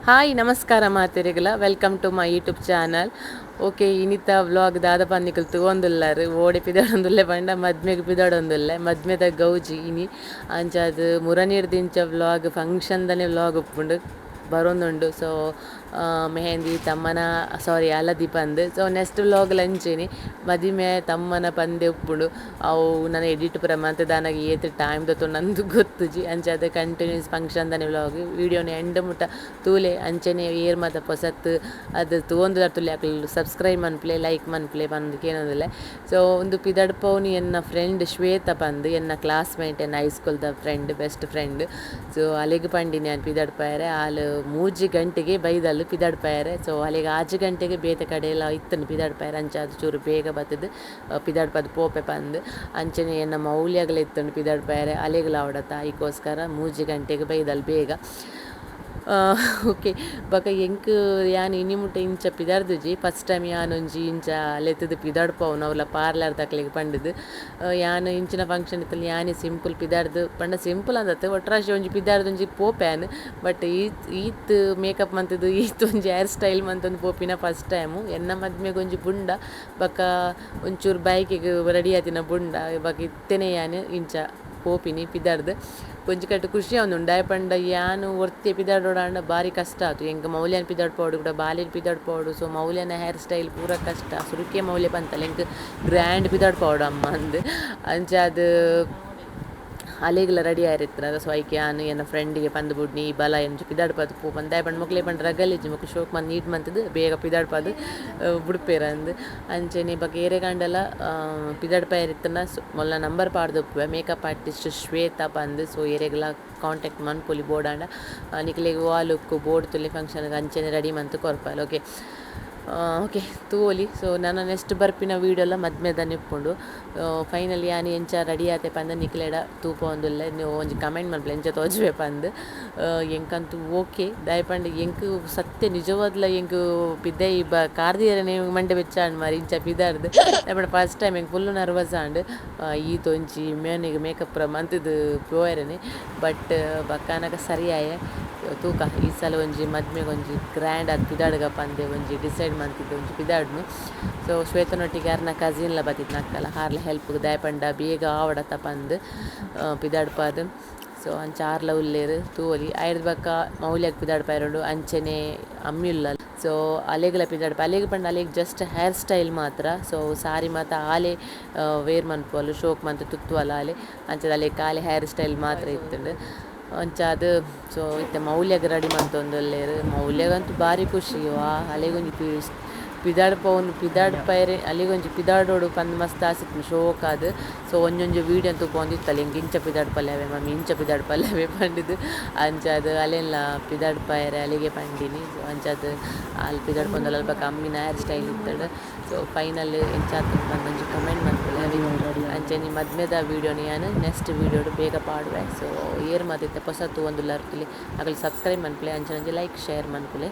Hi ನಮಸ್ಕಾರ ಮಾತೆರೆಗಲ welcome to my YouTube channel. Okay ಇನಿತ ವ್ಲಾಗ್ ದಾದ ಪನ್ನಿಕಲ್ ತಗೊಂದುಲ್ಲಾರು ಓಡಿ ಪಿದಾಡೊಂದುಲ್ಲೆ ಪಂಡ ಮದ್ಮೆಗ್ ಪಿದಾಡೊಂದುಲ್ಲೆ ಮದ್ಮೆದ ಗೌಜಿ ಇನಿ ಅಂಚಾದ್ ಮುರನೀರ್ ದಿಂಚ ವ್ಲಾಗ್ ಫಂಕ್ಷನ್ದನೆ ವ್ಲಾಗ್ ಉಪ್ಪುಂಡು ಬರೋಂದುಂಡು. ಸೊ ಮೆಹಂದಿ ತಮ್ಮನ ಹಳದಿ ಪಂದ್. ಸೊ ನೆಕ್ಸ್ಟ್ ವ್ಲಾಗ್ಲ ಅಂಚೆನಿ ಮದಿಮೆ ತಮ್ಮನ ಪಂದೆ ಉಪ್ಪುಂಡು ಅವು ನಾನು ಎಡಿಟ್ ಪೂರ ಮಂತ್ ದಾನಾಗ ಏತ್ ಟೈಮ್ ದತ್ತು ನಂದು ಗೊತ್ತುಜಿ ಅಂಚಾದ ಕಂಟಿನ್ಯೂಸ್ ಫಂಕ್ಷನ್ದನೆ ವ್ಲಾಗ್ ವಿಡಿಯೋನ ಎಂಡ್ ಮುಟ್ಟ ತೂಲೆ ಅಂಚನೆ ಏರ್ ಮಾತ ಪೊಸತ್ ಅದು ತಗೊಂದು ತುಲೆ ಹಾಕಲು ಸಬ್ಸ್ಕ್ರೈಬ್ ಮನ್ಪ್ಲೆ ಲೈಕ್ ಮನ್ಪ್ಲೆ ಬಂದು ಕೇಳೋದಿಲ್ಲ. ಸೊ ಒಂದು ಪಿದಡ್ಪವನಿ ಎನ್ನ ಫ್ರೆಂಡ್ ಶ್ವೇತ ಬಂದು ಎನ್ನ ಕ್ಲಾಸ್ಮೇಟ್ ಎನ್ನ ಹೈಸ್ಕೂಲ್ದ ಫ್ರೆಂಡ್ ಬೆಸ್ಟ್ ಫ್ರೆಂಡ್. ಸೊ ಅಲೆಗ್ ಪಂಡಿ ನಾನು ಪಿದಡ್ಪಾಯರೆ ಆಲು 3 ಗಂಟೆಗೆ ಬೈದಲ್ಲು ಪಿದಡ್ಪಾಯರೆ. ಸೊ ಅಲೆಗೆ 6 ಗಂಟೆಗೆ ಬೇತೆ ಕಡೆ ಎಲ್ಲ ಇತ್ತನು ಪಿದಡ್ಪಾಯರೆ ಅಂಚಾದ ಚೂರು ಬೇಗ ಬತ್ತದು ಪಿದಡ್ಪದ ಪೋಪೆ ಪಂದು ಅಂಚನೆ ಎನ್ನ ಮೌಲ್ಯಗಳು ಇತ್ತುಂಡು ಪಿದಡ್ಪಾಯರೆ ಅಲೆಗಳ ಅವಡತ್ತ ಈಗೋಸ್ಕರ 3 ಗಂಟೆಗೆ ಬೈದಲ್ ಬೇಗ. ಓಕೆ ಬೊಕ ಎಂಕ್ ಯಾನ್ ಇನಿ ಮುಟ್ಟ ಇಂಚ ಪಿದಾರ್ದುಜಿ ಫಸ್ಟ್ ಟೈಮ್ ಯಾನ್ ಒಂಜಿ ಇಂಚ ಲೆತ್ತದು ಪಿದಾಡ್ಪವನು ಅವಲ ಪಾರ್ಲರ್ ತಕ್ಲೆಗ್ ಪಂಡದು. ಯಾನ್ ಇಂಚಿನ ಫಂಕ್ಷನ್ ಇತ್ತಲ್ಲಿ ಯಾನೇ ಸಿಂಪಲ್ ಪಿದಾರ್ದು ಪಂಡ ಸಿಂಪಲ್ ಅಂದತ್ತೆ ಒಟ್ರಾಶಿ ಒಂಜಿ ಪಿದಾರ್ದು ಒಂಜಿ ಪೋಪ್ಯಾನ್. ಬಟ್ ಈತ್ ಮೇಕಪ್ ಮಂತದ್ದು ಈತ್ ಒಂಜಿ ಹೇರ್ ಸ್ಟೈಲ್ ಮಂತೊಂದು ಪೋಪಿನ ಫಸ್ಟ್ ಟೈಮು ಎನ್ನ ಮದ್ಮೆಗೆ ಒಂಜಿ ಬುಂಡ ಬೊಕ ಒಂಚೂರು ಬೈಕಿಗೆ ರೆಡಿ ಆತಿನ ಬುಂಡ ಬೊಕ ಇತ್ತೇನೆ ಯಾನ್ ಇಂಚ ಪೋಪಿನಿ ಪಿದಾರ್ದು ಕೊಂಚ ಕಟ್ಟು ಖುಷಿ ಅವನುಂಡು ಪಂಡ ಯಾನು ಒರ್ತೆ ಪಿದಾಡೋಡ ಭಾರಿ ಕಷ್ಟ ಆಯ್ತು ಎಂಕ ಮೌಲ್ಯನ ಪಿದಾಡ್ಪೋಡು ಕೂಡ ಬಾಲ್ಯನ ಪಿದಾಡ್ಪೋಡು. ಸೊ ಮೌಲ್ಯನ ಹೇರ್ ಸ್ಟೈಲ್ ಪೂರ ಕಷ್ಟ ಸುರುಕೆ ಮೌಲ್ಯ ಬಂತಲ್ಲ ಎಂಕ್ ಗ್ರ್ಯಾಂಡ್ ಪಿದಾಡ್ಪೋಡು ಅಮ್ಮ ಅಂದು ಅಂಚಾದ ಅಲೆಗ್ಲ ರೆಡಿ ಆಯ್ರಿತ್ರ. ಸೊ ಐಕೆ ಯಾನು ಎನ್ನ ಫ್ರೆಂಡಿಗೆ ಪಂದು ಬುಡ್ನಿ ಬಲ ಎಂಚು ಪಿದಾಡ್ಪದು ಪೂ ಬಂದಾಯ ಪಂಡು ಮಕ್ಳೆ ಪಂಡು ರಗಲಿಜ್ಜಿ ಮಕ್ಳು ಶೋಕ್ ಮಂದು ನೀಟ್ ಮಂತದ್ದು ಬೇಗ ಪಿದಾಡ್ಪದು ಬುಡ್ಪೇರ ಅಂದು ಅಂಚೆನೆ ಬೊಕ ಏರೆ ಗಂಡಲ ಪಿದಾಡ್ಪಾಯರಿತ್ತನ ಮೊಲ್ಲ ನಂಬರ್ ಪಾಡ್ದೊಪ್ಪುವೆ ಮೇಕಪ್ ಆರ್ಟಿಸ್ಟ್ ಶ್ವೇತಾ ಪಂದು. ಸೊ ಏರೆಗ್ಲ ಕಾಂಟ್ಯಾಕ್ಟ್ ಮನ್ಪೊಲಿ ಬೋಡಾಂಡ ನಿಕ್ಲೆಗ್ ವಾಲುಕ್ಕು ಬೋರ್ಡ್ ತುಲೆ ಫಂಕ್ಷನ್ಗೆ ಅಂಚೆನೆ ರೆಡಿ ಮಂತು ಕೊರ್ಪಲ್. ಓಕೆ ಓಕೆ ತೂಲಿ. ಸೊ ನಾನು ನೆಕ್ಸ್ಟ್ ಬರ್ಪಿನ ವೀಡಿಯೋಲ್ಲ ಮದ್ಮೆದನ್ನ ಇಪ್ಕೊಂಡು ಫೈನಲಿ ಯಾನು ಎಂಚ ರೆಡಿ ಆತೆ ಪಂದ ನಿಕ್ಲೆಡ ತೂಪ ಒಂದುಲ್ಲೆ ನೀವು ಒಂಜಿ ಕಮೆಂಟ್ ಮನ್ಪಲೆ ಎಂಚ ತೋಜ್ವೆ ಪಂದು ಎಂಕಂತೂ ಓಕೆ ದಯಪಂಡು ಎಂಕ್ ಸತ್ಯ ನಿಜವಾದ್ಲ ಎಂಕ್ ಪಿದ್ದೆ ಕಾರ್ದಿಯರನೆ ಮಂಡೆ ಬೆಚ್ಚಾಂಡು ಮಾರಿ ಇಂಚ ಪಿದಾರ್ದು ದಯಪಂಡು ಫಸ್ಟ್ ಟೈಮ್ ಎಂಕ್ ಫುಲ್ಲು ನರ್ವಸ್ ಆಂಡು ಈತೊಂಜಿ ಮೇನಿಗೆ ಮೇಕಪ್ ಪೂರ ಮಂತದ್ದು ಪೋಯರನೆ. ಬಟ್ ಬಕ್ಕಾನಗ ಸರಿಯಾಯ ತೂಕ ಈ ಸಲ ಒಂಜಿ ಮದ್ಮೆಗೆ ಒಂಜಿ ಗ್ರ್ಯಾಂಡ್ ಅದು ಪಿದಾಡ್ಗ ಪಂದೆ ಒಂಜಿ ಡಿಸೈಡ್ ಮಂತಿದ್ದು ಒಂಜಿ ಪಿದಾಡ್ನು. ಸೊ ಶ್ವೇತನೊಟ್ಟಿಗೆ ಯಾರನ್ನ ಕಸಿನ್ಲ ಬತ್ತಿತ್ತು ನಕ್ಕಲ್ಲ ಹಾರ್ಲ ಹೆಲ್ಪ್ಗೆ ದಯಪಂಡ ಬೇಗ ಆವಡತ್ತ ಪಂದು ಪಿದಾಡ್ಪಾದು. ಸೊ ಅಂಚ ಆರ್ಲ ಉಲ್ಲೇರು ತೂಲಿ ಐದು ಬಕ್ಕ ಮೌಲ್ಯಗೆ ಪಿದಾಡ್ಪಾಯಿರೋಡು ಅಂಚೆನೆ ಅಮ್ಮಿಲ್ಲ. ಸೊ ಅಲೆಗ್ಲ ಪಿದಾಡ್ಪ ಅಲೆಗೆ ಪಂಡ ಅಲೆಗೆ ಜಸ್ಟ್ ಹೇರ್ ಸ್ಟೈಲ್ ಮಾತ್ರ. ಸೊ ಸಾರಿ ಮಾತ ಆಲೆ ವೇರ್ ಮನ್ಪೋಲು ಶೋಕ್ ಮಂತ್ ತುತ್ತುವಲ್ಲ ಆಲೆ ಅಂಚದ ಅಲೆ ಕಾಲೆ ಹೇರ್ ಸ್ಟೈಲ್ ಮಾತ್ರ ಇತ್ತುಂಡು ಅಂಚಾದ. ಸೊ ಇತ್ತೆ ಮೌಲ್ಯಗೆ ರೆಡಿ ಮಂತೊಂದುಲ್ಲೇರು ಮೌಲ್ಯಗಂತೂ ಭಾರಿ ಖುಷಿ ಅಲೆಗೊಂಜಿ ಪಿದಾಡ್ಪವನು ಪಿದಾಡ್ಪಾಯರೆ ಅಲ್ಲಿಗೊಂಜಿ ಪಿದಾಡೋಡು ಪಂದು ಮಸ್ತ್ ಆಸಿತ್ತು ಶೋಕ್ ಅದು. ಸೊ ಒಂಜೊಂಜು ವೀಡಿಯೋ ಅಂತೂ ಪೊಂದಿತ್ತಲ್ಲ ಹಿಂಗೆ ಇಂಚ ಪಿದಾಡ್ಪಲ್ಯವೇ ಮಮ್ಮಿ ಇಂಚ ಪಿದಾಡ್ಪಲ್ಯವೇ ಪಂಡಿದ್ದು ಅಂಚಾದ ಅಲ್ಲೆಲ್ಲ ಪಿದಾಡ್ಪಾಯರೆ ಅಲ್ಲಿಗೆ ಪಂಡಿನಿ. ಸೊ ಅಂಚಾದ ಅಲ್ಲಿ ಪಿದಾಡ್ಕೊಂಡಲ್ಲ ಅಲ್ಪ ಕಮ್ಮಿನ ಹೇರ್ ಸ್ಟೈಲ್ ಇತ್ತಡು. ಸೊ ಫೈನಲ್ ಎಂಚಾತ ಒಂದೊಂಜಿ ಕಮೆಂಟ್ ಮಾಡ್ಕೊಳ್ಳಿ ಅಂಚೆ ಮದ್ಮೆದ ವೀಡಿಯೋನ ನಾನು ನೆಕ್ಸ್ಟ್ ವೀಡಿಯೋಡು ಬೇಗ ಪಾಡುವೆ. ಸೊ ಏರ್ ಮಾತೈತೆ ಹೊಸತು ಒಂದು ಲರ್ಕಲಿ ಆಗಲಿ ಸಬ್ಸ್ಕ್ರೈಬ್ ಮನ್ಪಲೆ ಅಂಚೆ ಲೈಕ್ ಶೇರ್ ಮನ್ಪಲೆ.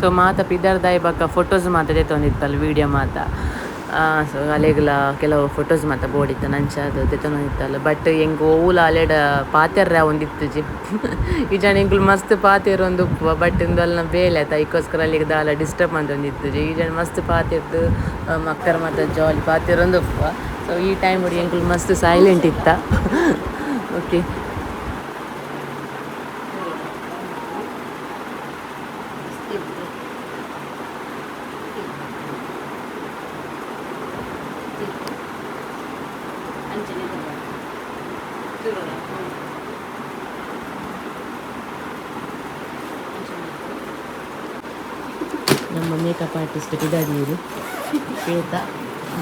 ಸೊ ಮಾತ ಪಿದಾರ್ದಾಯಿ ಬಕ್ಕ ಫೋಟೋಸ್ ಮಾತ ತೆತ್ತೊಂದಿತ್ತಲ್ಲ ವೀಡಿಯೋ ಮಾತ. ಸೊ ಅಲೆಗ್ಲ ಕೆಲವು ಫೋಟೋಸ್ ಮಾತ ಬೋಡಿತ್ತು ನಂಚಾದ ತೆತ್ತೊಂದಿತ್ತಲ್ಲ. ಬಟ್ ಹೆಂಗೆ ಓಲ ಅಲೆಡ ಪಾತೆರ್ರ ಒಂದಿತ್ತು ಈ ಜನ ಎಂಕ್ಲು ಮಸ್ತ್ ಪಾತೆರ್ ಒಂದು ಉಪ್ಪು ಬಟ್ ಇಂದಲ್ಲ ಬೇಲೆ ಆಯ್ತಾ ಈಗೋಸ್ಕರ ಅಲ್ಲಿಗೆ ದಾಲ ಡಿಸ್ಟರ್ಬ್ ಅಂತೊಂದಿತ್ತು ಈ ಜನ ಮಸ್ತ್ ಪಾತೆರ್ದು ಮಕ್ಕರ ಮಾತ ಜಾಲಿ ಪಾತೆರ್ ಒಂದು ಉಪ್ಪು. ಸೊ ಈ ಟೈಮ್ ನೋಡಿ ಎಂಕ್ಲು ಮಸ್ತ್ ಸೈಲೆಂಟ್ ಇತ್ತ. ಓಕೆ ಮೇಕಪ್ ಆರ್ಟಿಸ್ಟ್ ಪಿದಾಡಿಯರು ಶ್ವೇತಾ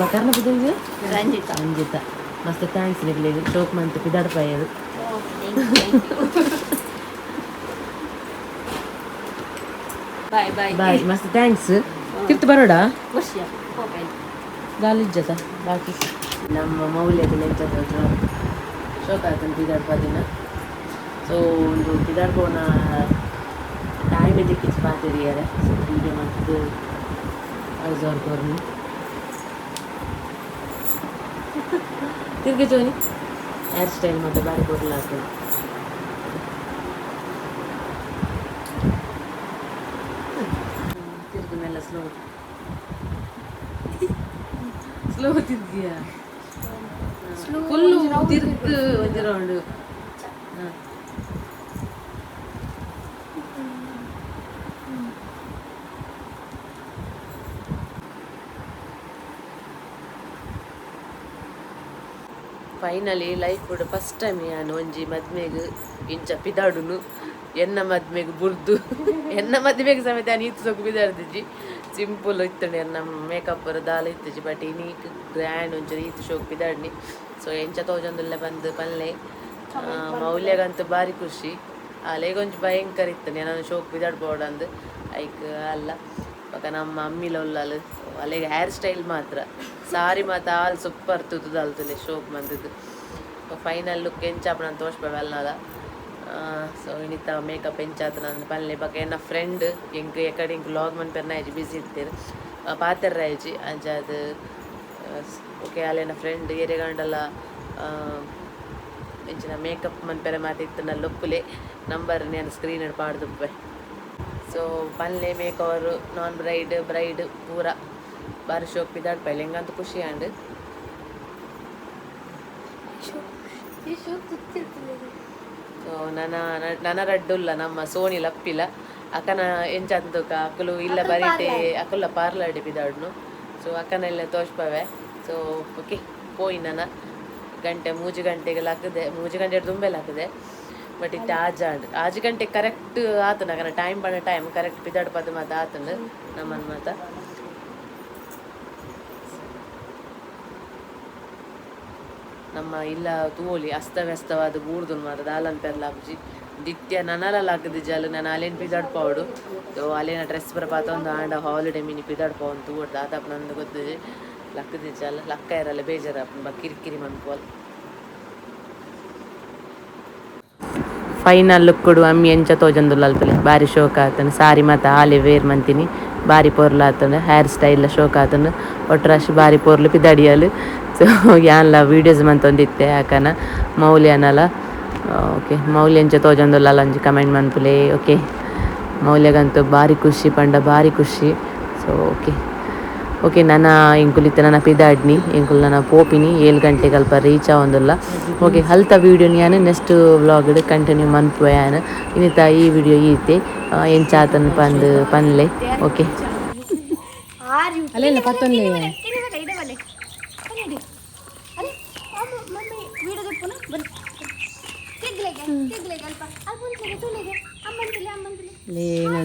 ಬಕರ್ನ ಪಿದಾಡಿಯರು ರಂಜಿತಾ ಮಸ್ತ್ ಥ್ಯಾಂಕ್ಸ್ ನಿಗ್ಲಿಗೆ ಶೋಕ್ ಮಂತ್ ಪಿದಾಡ್ಪಾಯರು ಬಾಯ್ ಮಸ್ತ್ ಥ್ಯಾಂಕ್ಸ್ ತಿರ್ತು ಬರೋಡ ಗಾಲಿಜ್ಜತ ಬಾಕಿ ನಮ್ಮ ಮೌಲ್ಯದ ಲೆಂಚದ ಶೋಕ ಆತನ ಪಿದಾಡ್ಪಾದಿನ ಸೊ ಒಂದು ಪಿದಾಡ್ಬೋನ ಟೈಮ್ ದಿಕ್ಕಿച്ച് ಪಾತಿರಿಯಾರೆ ಸೊ ವಿಡಿಯೋ ಮತ್ತು ಅವ್ರು ಕೊರ್ನಿ ತಿರ್ಗಿ ಜೋನಿ ಹೇರ್ ಸ್ಟೈಲ್ ಮತ್ತು ಬಾರಿ ಕೊಡ್ಲಾಗ್ತದೆ ತಿರ್ಗಿ ಮೇಲೆ ಸ್ಲೋ ತಿರ್ಗಿಯ ಫುಲ್ಲು ತಿರ್ಗಿ ಒಂದು ರೌಂಡು ಫೈನಲಿ ಲೈಫ್ ಕೂಡ ಫಸ್ಟ್ ಟೈಮ್ ನಾನು ಒಂಜಿ ಮದ್ಮೆಗೆ ಇಂಚ ಪಿದಾಡುನು ಎನ್ನ ಮದ್ಮೆಗೆ ಬುರ್ದು ಎನ್ನ ಮದ್ಮೆಗೆ ಸಮೇತ ನಾನು ಈತು ಸೊಕ್ಕು ಪಿದಾಡ್ತಿಜ್ಜಿ ಸಿಂಪಲ್ ಇತ್ತಂಡೆ ಎನ್ನ ಮೇಕಪ್ ದಾಲ ಇತ್ತಿಜ್ಜಿ ಬಟ್ ಇನ್ನೀಕ್ ಗ್ರ್ಯಾಂಡ್ ಒಂಚೂರು ಈತು ಶೋಕ್ ಪಿದಾಡ್ನಿ ಸೊ ಎಂಚ ತೋಜೊಂದುಲ್ಲ ಬಂದು ಪಲ್ಲೆ ಮೌಲ್ಯಗಂತೂ ಭಾರಿ ಖುಷಿ ಅಲೆಗೊಂಚು ಭಯಂಕರ ಇತ್ತನೆ ನಾನು ಶೋಕ್ ಪಿದಾಡ್ಬೋಡಂದು ಐಕ್ ಅಲ್ಲ ಪಕ್ಕ ನಮ್ಮ ಅಮ್ಮಿಲ ಉಲ್ಲಲು ಅಲ್ಲಿಗೆ ಹೇರ್ ಸ್ಟೈಲ್ ಮಾತ್ರ ಸಾರಿ ಮಾತ್ರ ಆಲ್ ಸೂಪರ್ ತುತ್ತುದಲ್ತಲೆ ಶೋಕ್ ಬಂದಿದ್ದು ಫೈನಲ್ ಲುಕ್ ಎಂಚಾಪ ನಾನು ತೋರಿಸ್ಬೇಕಲ್ಲ ಸೊ ಇನ್ನಿತ್ತ ಮೇಕಪ್ ಎಂಚಾತ ನಾನು ಪಲ್ಲೆ ಬಗ್ಗೆ ನನ್ನ ಫ್ರೆಂಡ್ ಎಂಗೆ ಎಕಡೆ ಇಂಕ್ ಲಾಗ್ ಮನ್ಪೆರ್ನ ಆಯ್ತು ಬಿಸಿ ಇರ್ತೀರಿ ಪಾತೆರ್ರ ಆಯ್ಚಿ ಅಂಚಾದ ಓಕೆ ಅಲ್ಲೇನ ಫ್ರೆಂಡ್ ಏರಿಯಗಂಡಲ್ಲ ಎಂಚಿನ ಮೇಕಪ್ ಮನ್ಪೆರ ಮಾತಿತ್ತು ನನ್ನ ಲೊಪ್ಪುಲೆ ನಂಬರ್ ನಾನು ಸ್ಕ್ರೀನ್ ಪಾಡ್ದುಪ್ಪೆ ಸೊ ಪಲ್ಲೆ ಮೇಕವರು ನಾನ್ ಬ್ರೈಡ್ ಪೂರ ಬಾರಿ ಶೋಕ್ ಪಿದಾಡ್ಪೈಲೆ ಹೆಂಗಂತೂ ಖುಷಿ ಆಂಡ್ ಸೊ ನನ್ನ ರಡ್ಡುಲ್ಲ ನಮ್ಮ ಸೋನಿ ಲಪ್ಪಿಲ್ಲ ಅಕ್ಕನ ಎಂಚಂತಕ ಅಕ್ಕಲು ಇಲ್ಲ ಬರೀಟೆ ಅಕ್ಕಲ್ಲ ಪಾರ್ಲಾಡಿ ಪಿದಾಡ್ನು ಸೊ ಅಕ್ಕನೆಲ್ಲ ತೋರ್ಸ್ಪವೆ ಸೊ ಓಕೆ ಪೋಯಿ ನನ್ನ ಗಂಟೆ 3 ಗಂಟೆಗೆಲ್ಲ ಹಾಕಿದೆ 3 ಗಂಟೆ ತುಂಬೆಲ್ಲ ಹಾಕಿದೆ ಬಟ್ ಇಟ್ಟು ಆಜು ಗಂಟೆ ಕರೆಕ್ಟ್ ಆತನ ಅಕ್ಕನ ಟೈಮ್ ಬಣ್ಣ ಟೈಮ್ ಕರೆಕ್ಟ್ ಪಿದಾಡ್ಪದ ಮಾತು ಆತಂಡು ನಮ್ಮನ್ನು ಮಾತ ನಮ್ಮ ಇಲ್ಲ ತೂಲಿ ಅಸ್ತವ್ಯಸ್ತವಾದ ಗೂಡ್ದು ಮಾತ ದಾಲನ್ ಪೆರ್ಲ ಹಾಕಿ ದಿತ್ಯ ನನಲ್ಲ ಹಾಕಿದ ಜಲ್ ನಾನು ಅಲೇನು ಪಿದಾಡ್ಪವಡು ಸೊ ಅಲೇನ ಡ್ರೆಸ್ ಬರಪಾತ ಒಂದು ಆಂಡ ಹಾಲಿಡೇ ಮಿನಿ ಪಿದಾಡ್ಪವನ್ ತೂಡ್ದು ಆತಪ್ಪ ನಂದು ಗೊತ್ತಿದೆ ಲಕ್ಕದ ಜಲ್ ಲಕ್ಕ ಇರಲ್ಲ ಬೇಜಾರಪ್ಪ ಕಿರಿಕಿರಿ ಮನ್ಪೋಲ್ ಫೈನಲ್ ಲುಕ್ ಕೊಡು ಅಮ್ಮಿ ಎಂಚ ತೋಜಂದುಲ್ಲ ಅಲ್ಪಲೆ ಭಾರಿ ಶೋಕ್ ಆತನು ಸಾರಿ ಮತ್ತು ಆಲೆ ವೇರ್ ಮಂತೀನಿ ಭಾರಿ ಪೋರ್ಲು ಆತನು ಹೇರ್ ಸ್ಟೈಲ್ ಶೋಕ್ ಆತನು ಒಟ್ರಾಶ್ ಭಾರಿ ಪೋರ್ಲು ಪಿದಾಡಿಯಲು ಸೊ ಯಾನ್ಲ ವೀಡಿಯೋಸ್ ಮಂತೊಂದಿತ್ತೆ ಯಾಕನ ಮೌಲ್ಯನಲ್ಲ ಓಕೆ ಮೌಲ್ಯ ಎಂಚ ತೋಜಂದುಲ್ಲ ಒಂಜಿ ಕಮೆಂಟ್ ಮನ್ಪುಲೆ ಓಕೆ ಮೌಲ್ಯಗಂತೂ ಭಾರಿ ಖುಷಿ ಪಂಡ ಭಾರಿ ಖುಷಿ ಸೊ ಓಕೆ ನನ್ನ ಇಂಕುಲಿತ್ತ ನನ್ನ ಪಿದಾಡ್ನಿ ಇಂಕುಲ್ ನನ್ನ ಪೋಪಿನಿ 7 ಗಂಟೆಗೆ ಅಲ್ಪ ರೀಚ್ ಆಗೊಂದಿಲ್ಲ ಓಕೆ ಹಲ್ತ ವೀಡಿಯೋ ನಾನು ನೆಕ್ಸ್ಟ್ ವ್ಲಾಗ್ ಕಂಟಿನ್ಯೂ ಮನ್ಪುಯಾನ ಇನ್ನಿತ ಈ ವಿಡಿಯೋ ಈತೆ ಎಂಚಾತನ್ ಪನ್ಲೆ ಓಕೆ ಅಲ್ಲೆಲ್ಲ ಪತ್ತೊಂದೇ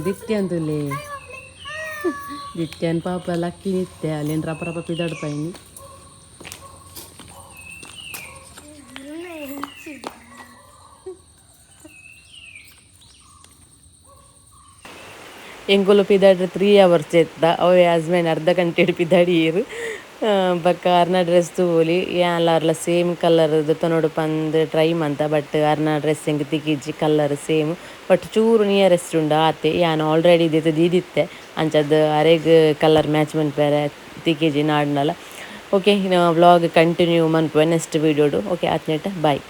ದಿತ್ಯ ಅಂತಲೇ ದಿತ್ಯನ್ ಪಾಪ ಲಕ್ಕಿ ನಿತ್ಯ ಅಲ್ಲೇನು ರಪ ಪಿದಾಡ್ಪಾಯಿನಿ ಎಂಗುಲು ಪಿದಾಡ್ರೆ 3 hours ಎತ್ತ ಅವೇ ಹಸ್ಬೆಂಡ್ ಅರ್ಧ ಗಂಟೆ ಪಿದಾಡಿಯರು ಬಕ್ಕ ಅರ್ನ ಡ್ರೆಸ್ ತೂಲಿ ಯಾನ್ಲ ಸೇಮ್ ಕಲರ್ ತೊನೋಡು ಪಂದು ಟ್ರೈ ಮಂತ ಬಟ್ ಅರ್ನ ಡ್ರೆಸ್ ಹೆಂಗೆ ತಿಕ್ಕಿಜ್ಜಿ ಕಲರ್ ಸೇಮ್ ಬಟ್ ಚೂರು ನಿಯರೆಸ್ಟ್ ಉಂಡು ಆತೆ ಯಾನು ಆಲ್ರೆಡಿ ದೀದಿತ್ತೆ ಅಂಚದ್ದು ಅರೆಗ್ ಕಲರ್ ಮ್ಯಾಚ್ ಮನ್ಪೇರೆ ತಿಕ್ಕಿಜ್ಜಿ ನಾಡ್ನಲ್ಲ ಓಕೆ ವ್ಲಾಗ್ ಕಂಟಿನ್ಯೂ ಮನ್ಪುವೆ ನೆಕ್ಸ್ಟ್ ವೀಡಿಯೋಡು ಓಕೆ ಆತ್ನೇಟ ಬಾಯ್.